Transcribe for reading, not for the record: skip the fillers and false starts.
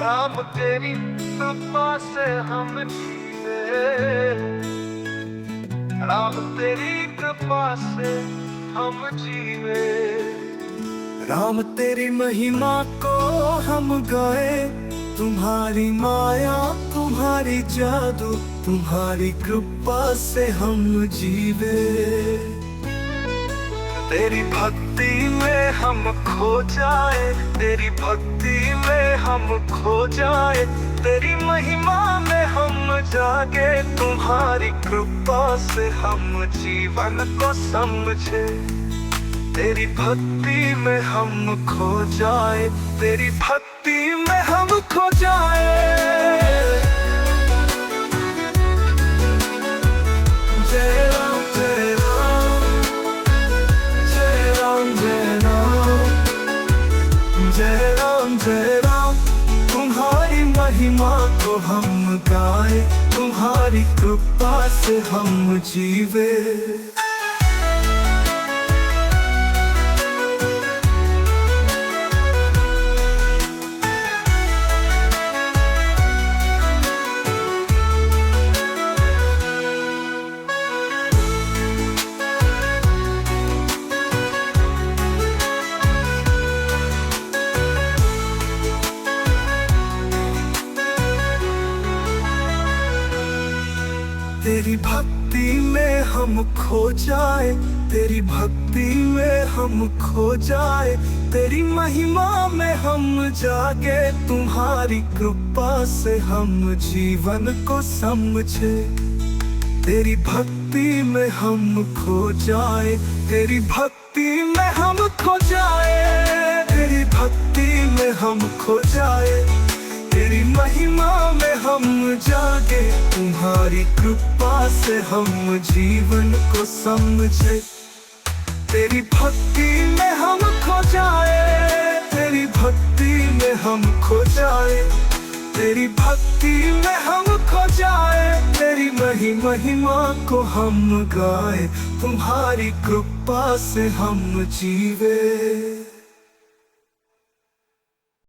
राम तेरी कृपा से हम जीवे, राम तेरी कृपा से हम जीवे। राम तेरी महिमा को हम गाए, तुम्हारी माया तुम्हारी जादू तुम्हारी कृपा से हम जीवे। तेरी भक्ति में हम खो जाए, तेरी भक्ति में हम खो जाए, तेरी महिमा में हम जागे, तुम्हारी कृपा से हम जीवन को समझे। तेरी भक्ति में हम खो जाए, तेरी भक्ति में हम खो जाए। जय राम जय राम, जय राम जय राम, जय राम जय राम। तुम्हारी महिमा को हम गाए, तुम्हारी कृपा से हम जीवे। तेरी भक्ति में हम खो जाए, तेरी भक्ति में हम खो जाए, तेरी महिमा में हम जागे, तुम्हारी कृपा से हम जीवन को समझे। तेरी भक्ति में हम खो जाए, तेरी भक्ति में हम खो जाए, तेरी भक्ति में हम खो जाए, तेरी महिमा में हम जागे, तुम्हारी कृपा से हम जीवन को समझे। तेरी भक्ति में हम खो जाए, तेरी भक्ति में हम खो जाए, तेरी भक्ति में हम खो जाए, तेरी महिमा को हम गाए, तुम्हारी कृपा से हम जीवे।